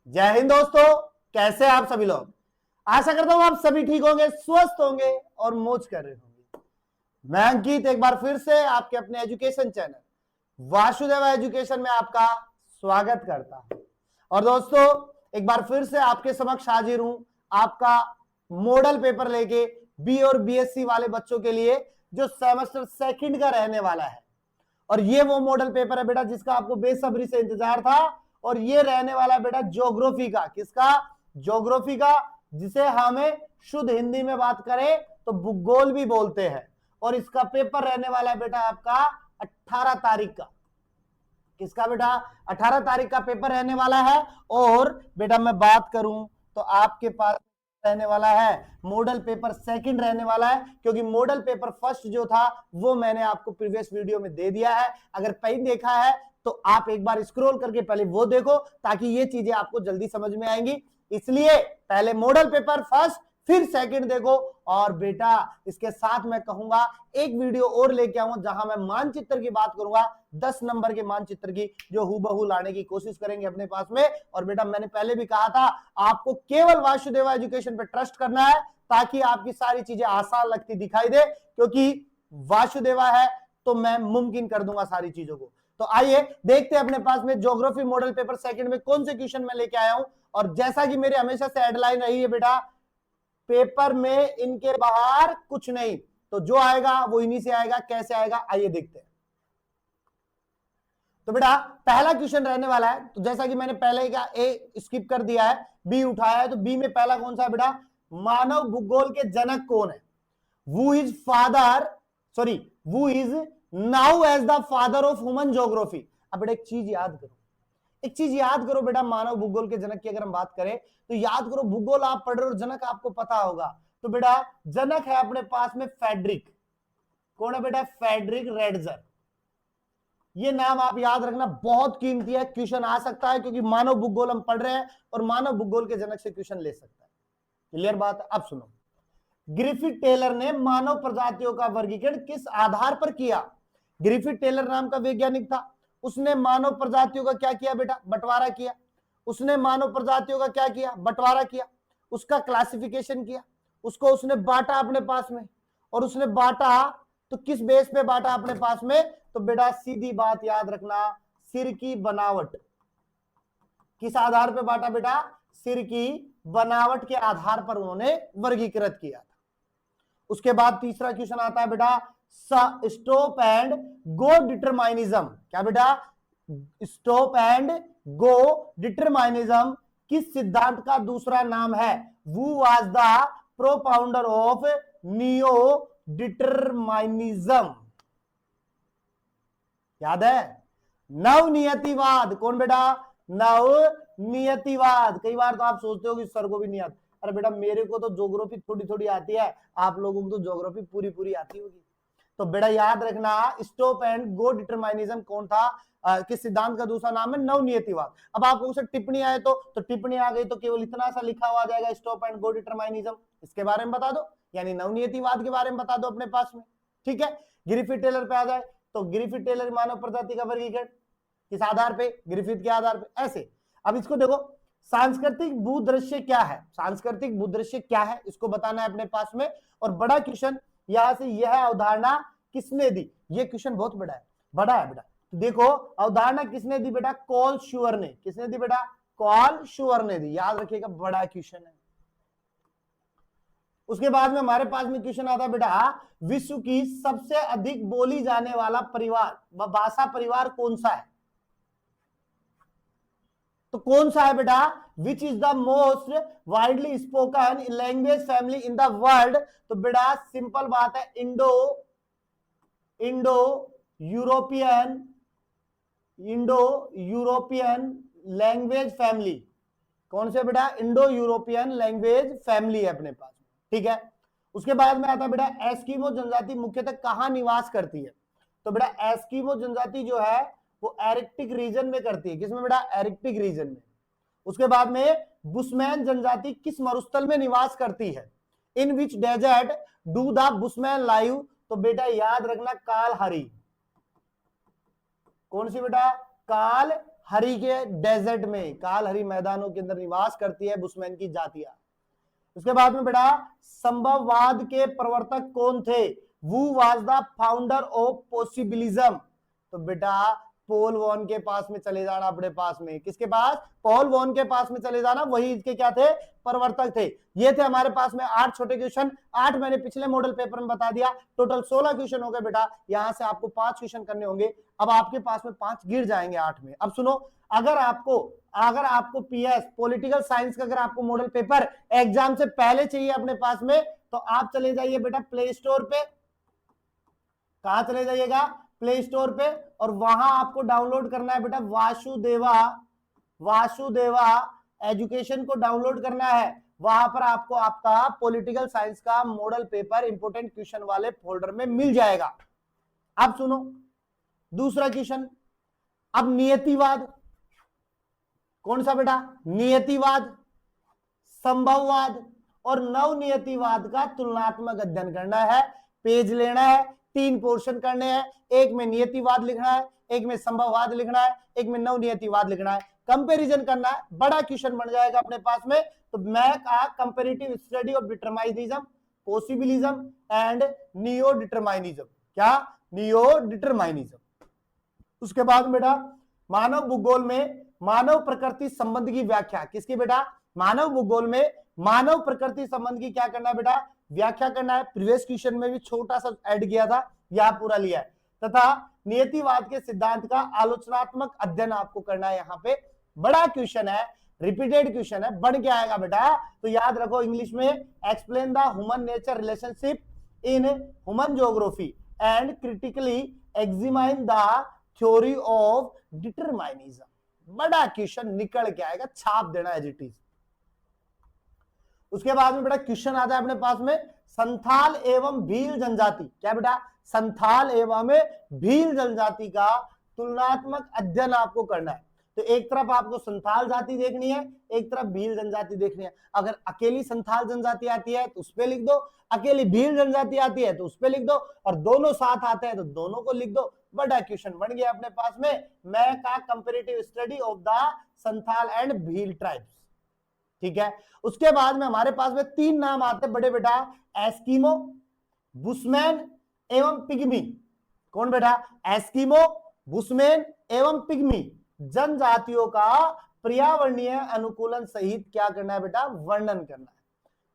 जय हिंद दोस्तों, कैसे आप सभी लोग। आशा करता हूं आप सभी ठीक होंगे, स्वस्थ होंगे और मौज कर रहे होंगे। मैं अंकित एक बार फिर से आपके अपने एजुकेशन चैनल वासुदेवा एजुकेशन में आपका स्वागत करता हूं। और दोस्तों एक बार फिर से आपके समक्ष हाजिर हूं आपका मॉडल पेपर लेके बी और बीएससी वाले बच्चों के लिए जो सेमेस्टर सेकंड का रहने वाला है। और ये वो मॉडल पेपर है बेटा जिसका आपको बेसब्री से इंतजार था। और ये रहने वाला बेटा ज्योग्राफी का, किसका? ज्योग्राफी का, जिसे हमें शुद्ध हिंदी में बात करें तो भूगोल भी बोलते हैं। और इसका पेपर रहने वाला है बेटा आपका 18 तारीख का। किसका बेटा? 18 तारीख का पेपर रहने वाला है। और बेटा मैं बात करूं तो आपके पास रहने वाला है मॉडल पेपर सेकंड रहने वाला है, क्योंकि मॉडल पेपर फर्स्ट जो था वो मैंने आपको प्रीवियस वीडियो में दे दिया है। अगर पहले देखा है तो आप एक बार स्क्रॉल करके पहले वो देखो, ताकि ये चीजें आपको जल्दी समझ में आएंगी। इसलिए पहले मॉडल पेपर फर्स्ट फिर सेकंड देखो। और बेटा इसके साथ मैं कहूंगा एक वीडियो और लेके आऊंगा जहां मैं मानचित्र की बात करूंगा, 10 नंबर के मानचित्र की, जो हूबहू लाने की कोशिश करेंगे अपने पास में। और बेटा मैंने पहले भी कहा था आपको केवल वासुदेवा एजुकेशन पे ट्रस्ट करना है, ताकि आपकी सारी चीजें आसान लगती दिखाई दे, क्योंकि वासुदेवा है तो मैं मुमकिन कर दूंगा सारी चीजों को। तो आइए देखते हैं अपने पास में ज्योग्राफी मॉडल पेपर सेकंड में कौन से क्वेश्चन मैं लेके आया हूं। और जैसा कि मेरे हमेशा से हेडलाइन रही है बेटा, पेपर में इनके बाहर कुछ नहीं, तो जो आएगा वो इन्हीं से आएगा। कैसे आएगा आइए देखते हैं। तो बेटा पहला क्वेश्चन रहने वाला है, तो जैसा कि मैंने पहले क्या ए स्किप कर दिया है, बी उठाया है, तो बी में पहला कौन सा है बेटा? मानव भूगोल के जनक कौन है? who is now as the father of human geography। अब बेटा एक चीज याद करो बेटा, मानव भूगोल के जनक की अगर हम बात करें तो याद करो, भूगोल आप पढ़ रहे हो, जनक आपको पता होगा। तो बेटा जनक है अपने पास में फेडरिक। कौन है बेटा? फेडरिक रेडजर। ये नाम आप याद रखना, बहुत कीमती है, क्वेश्चन आ सकता है, क्योंकि मानव भूगोल हम पढ़ रहे हैं और मानव भूगोल के जनक से क्वेश्चन ले सकता है। क्लियर बात है? अब सुनो, ग्रिफिथ टेलर ने मानव प्रजातियों का वर्गीकरण किस आधार पर किया? ग्रिफिथ टेलर नाम का वैज्ञानिक था, उसने मानव प्रजातियों का क्या किया बेटा? बंटवारा किया। उसने मानव प्रजातियों का क्या किया? बंटवारा किया। उसका क्लासिफिकेशन किया, उसको उसने बांटा अपने पास में। और उसने बांटा तो किस बेस पे बांटा अपने पास में? तो बेटा सीधी बात याद रखना, सिर की बनावट। किस आधार पे बांटा बेटा? सिर की बनावट के आधार पर उन्होंने वर्गीकृत किया था। उसके बाद तीसरा क्वेश्चन आता है बेटा, स्टॉप एंड गो डिटरमाइनिज्म। क्या बेटा? स्टॉप एंड गो डिटरमाइनिज्म किस सिद्धांत का दूसरा नाम है? वो was the propounder of neo determinism. याद है? नवनियतिवाद। कौन बेटा? नवनियतिवाद। कई बार तो आप सोचते हो कि सर को भी नहीं आता। अरे बेटा मेरे को तो ज्योग्राफी थोड़ी थोड़ी आती है, आप लोगों को तो ज्योग्राफी पूरी पूरी आती होगी। तो बेटा याद रखना, स्टॉप एंड गो डिटरमाइनिज्म कौन था? किस सिद्धांत का दूसरा नाम है? नवनियतिवाद। अब आपको उसे टिप्पणी आए तो टिप्पणी आ गई तो केवल इतना सा लिखा हुआ आ जाएगा, स्टॉप एंड गो डिटरमाइनिज्म। इसके बारे में बता दो, यानी नवनियतिवाद के बारे में बता दो अपने पास में। ठीक है, ग्रिफिथ टेलर पे आ जाए तो ग्रिफिथ टेलर मानव प्रजाति का वर्गीकरण किस आधार पे? ग्रिफिथ के आधार पे। ऐसे अब इसको देखो, सांस्कृतिक भूदृश्य क्या है? सांस्कृतिक भूदृश्य क्या है इसको बताना है अपने पास में। और बड़ा क्वेश्चन यहां से, यह अवधारणा किसने दी? ये क्वेश्चन बहुत बड़ा है बेटा। तो देखो अवधारणा किसने दी बेटा? कॉल शूअर ने। किसने दी बेटा? कॉल शूअर ने दी। याद रखिएगा, बड़ा क्वेश्चन है। उसके बाद में हमारे पास में क्वेश्चन आता है बेटा, विश्व की सबसे अधिक बोली जाने वाला परिवार व भाषा परिवार कौन सा है? तो कौन सा है बेटा? Which is the most widely spoken language family in the world? तो बेटा सिंपल बात है, इंडो यूरोपियन लैंग्वेज फैमिली। कौन से बेटा? इंडो यूरोपियन लैंग्वेज फैमिली है अपने पास। ठीक है, उसके बाद में आता है बेटा, एस्किमो जनजाति मुख्यतः कहां निवास करती है? तो बेटा एस्किमो जनजाति जो है वो आर्कटिक रीजन में करती है। किसमें बेटा? आर्कटिक रीजन में। उसके बाद में बुशमैन जनजाति किस मरुस्थल में निवास करती है? In which desert do the bushman live? तो बेटा याद रखना, कालहरी। कौन सी बेटा? कालहरी। हरी के डेजर्ट में, काल हरी मैदानों के अंदर निवास करती है बुशमैन की जातियां। उसके बाद में बेटा संभववाद के प्रवर्तक कौन थे? Who was the founder of possibilism. तो बेटा पॉल वॉन के पास में चले जाना, अपने पास में किसके पास? पॉल वॉन के पास में चले जाना, वही इसके क्या थे? प्रवर्तक थे। ये थे हमारे पास में 8 छोटे क्वेश्चन, 8 मैंने पिछले मॉडल पेपर में बता दिया, टोटल 16 क्वेश्चन हो गए बेटा। यहां से आपको 5 क्वेश्चन करने होंगे। अब आपके पास में 5 गिर जाएंगे 8 में। अब सुनो, अगर आपको पीएस पॉलिटिकल साइंस का अगर आपको मॉडल पेपर एग्जाम से पहले चाहिए अपने पास में, तो आप चले जाइए बेटा प्ले स्टोर पे। कहां चले जाइएगा? प्ले स्टोर पे, और वहां आपको डाउनलोड करना है बेटा वासुदेवा एजुकेशन को डाउनलोड करना है। वहां पर आपको आपका पॉलिटिकल साइंस का मॉडल पेपर इंपोर्टेंट क्वेश्चन वाले फोल्डर में मिल जाएगा। अब सुनो दूसरा क्वेश्चन। अब नियतिवाद, कौन सा बेटा? नियतिवाद, संभववाद और नवनियतिवाद का तुलनात्मक अध्ययन करना है। पेज लेना है, 3 पोर्शन करने हैं, एक में नियतिवाद लिखना है, एक में संभववाद लिखना है, एक में नवनियतिवाद लिखना है। कंपैरिजन करना है, बड़ा क्वेश्चन बन जाएगा अपने पास में। तो मैं कहा comparative study of determinism, possibilism and neo determinism. क्या? Neo determinism. उसके बाद बेटा मानव भूगोल में मानव प्रकृति संबंध की व्याख्या, किसकी बेटा? मानव भूगोल में मानव प्रकृति संबंध की क्या करना है बेटा? व्याख्या करना है। प्रीवियस क्वेश्चन में भी छोटा सा ऐड किया था, यहां पूरा लिया है। तथा नियतिवाद के सिद्धांत का आलोचनात्मक अध्ययन आपको करना है। यहाँ पे बड़ा क्वेश्चन है, रिपीटेड क्वेश्चन है, बढ़ के आएगा बेटा। तो याद रखो इंग्लिश में, explain the human nature relationship in human geography and critically examine the theory of determinism. बड़ा क्वेश्चन निकल के आएगा, छाप देना एज इट इज। उसके बाद में बेटा क्वेश्चन आता है अपने पास में संथाल एवं भील जनजाति। क्या बेटा? संथाल एवं भील जनजाति का तुलनात्मक अध्ययन आपको करना है। तो एक तरफ आपको संथाल जाति देखनी है, एक तरफ भील जनजाति देखनी है। अगर अकेली संथाल जनजाति आती है तो उस पे लिख दो, अकेली भील जनजाति आती है तो उस पे लिख दो, और दोनों साथ आते हैं तो दोनों को लिख दो। बड़ा क्वेश्चन बन गया अपने पास में। मैं का comparative study of the Santhal and Bhil tribes. ठीक है। उसके बाद में हमारे पास में 3 नाम आते हैं बड़े बेटा, एस्किमो, बुशमैन एवं पिग्मी। कौन बेटा? एस्किमो, बुशमैन एवं पिग्मी जनजातियों का पर्यावरणीय अनुकूलन सहित क्या करना है बेटा? वर्णन करना है।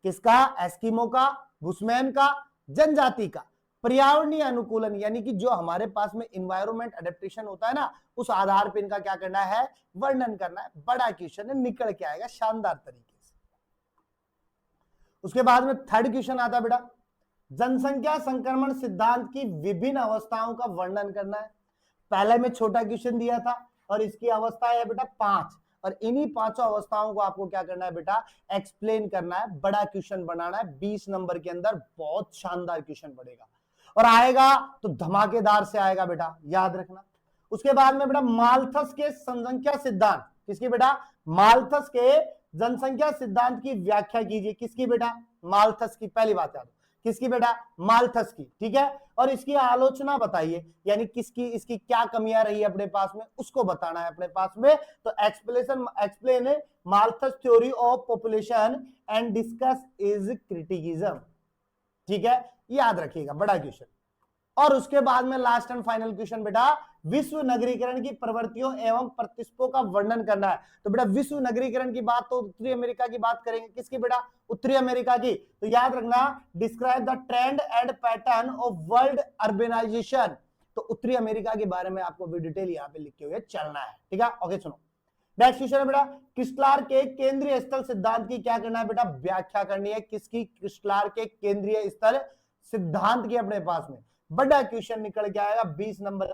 किसका? एस्किमो का, बुशमैन का, जनजाति का पर्यावरणीय अनुकूलन, यानी कि जो हमारे पास में इन्वायरमेंट अडेप्टेशन होता है ना, उस आधार पर इनका क्या करना है? वर्णन करना है। बड़ा क्वेश्चन है, निकल के आएगा शानदार तरीके से। उसके बाद में 3rd क्वेश्चन आता है बेटा, जनसंख्या संक्रमण सिद्धांत की विभिन्न अवस्थाओं का वर्णन करना है। पहले में छोटा क्वेश्चन दिया था और इसकी अवस्था है बेटा 5, और इन्हीं 5 अवस्थाओं को आपको क्या करना है बेटा? एक्सप्लेन करना है। बड़ा क्वेश्चन बनाना है, 20 नंबर के अंदर बहुत शानदार क्वेश्चन पड़ेगा, और आएगा तो धमाकेदार से आएगा बेटा, याद रखना। उसके बाद में बेटा माल्थस के जनसंख्या सिद्धांत, किसकी बेटा? माल्थस के जनसंख्या सिद्धांत की व्याख्या कीजिए। किसकी बेटा? माल्थस की। पहली बात याद, किसकी बेटा? माल्थस की। ठीक है। और इसकी आलोचना बताइए, यानी किसकी, इसकी क्या कमियां रही है अपने पास में, उसको बताना है अपने पास में। तो explain Malthus theory of population and discuss is criticism. ठीक है, याद रखिएगा, बड़ा क्वेश्चन। और उसके बाद में लास्ट एंड फाइनल क्वेश्चन बेटा, विश्व नगरीकरण की प्रवृत्तियों एवं प्रतिस्पों का वर्णन करना है। तो बेटा विश्व नगरीकरण की बात तो उत्तरी अमेरिका की बात करेंगे। किसकी बेटा? उत्तरी अमेरिका की। तो याद रखना, describe the trend and pattern of world urbanization. तो उत्तरी अमेरिका के बारे में आपको भी डिटेल यहाँ पे लिखे हुए चलना है। ठीक है, ओके सुनो। नेक्स्ट क्वेश्चन है बेटा, क्रिस्टलार के केंद्रीय स्थल सिद्धांत की क्या करना है बेटा? व्याख्या करनी है। किसकी? क्रिस्टलार के केंद्रीय स्थल सिद्धांत की अपने पास में। बड़ा क्वेश्चन निकल के आएगा 20 नंबर।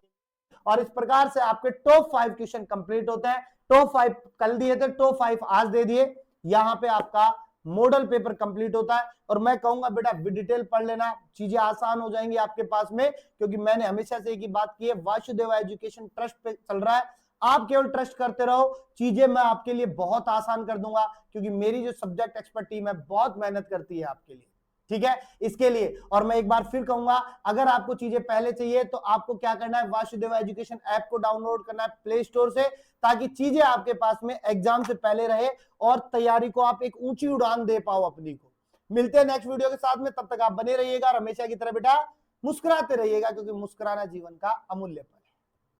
और इस प्रकार से आपके टॉप 5 क्वेश्चन कंप्लीट होते हैं। टॉप 5 कल दिए थे, टॉप 5 आज दे दिए। यहां पे आपका मॉडल पेपर कंप्लीट होता है। और मैं कहूंगा बेटा डिटेल पढ़ लेना, चीजें आसान हो जाएंगी आपके पास में, क्योंकि मैंने हमेशा से एक ही बात की है, वासुदेवा एजुकेशन ट्रस्ट पे चल रहा है। आप केवल ट्रस्ट करते रहो, चीजें मैं आपके लिए बहुत आसान कर दूंगा, क्योंकि मेरी जो सब्जेक्ट एक्सपर्ट टीम है बहुत मेहनत करती है आपके लिए। ठीक है। इसके लिए और मैं एक बार फिर कहूंगा, अगर आपको चीजें पहले चाहिए तो आपको क्या करना है, वासुदेवा एजुकेशन ऐप को डाउनलोड करना है प्ले स्टोर से, ताकि चीजें आपके पास में एग्जाम से पहले रहे और तैयारी को आप एक ऊंची उड़ान दे पाओ अपनी को। मिलते हैं नेक्स्ट वीडियो के साथ में, तब तक आप बने रहिएगा और हमेशा की तरह बेटा मुस्कुराते रहिएगा, क्योंकि मुस्कुराना जीवन का अमूल्य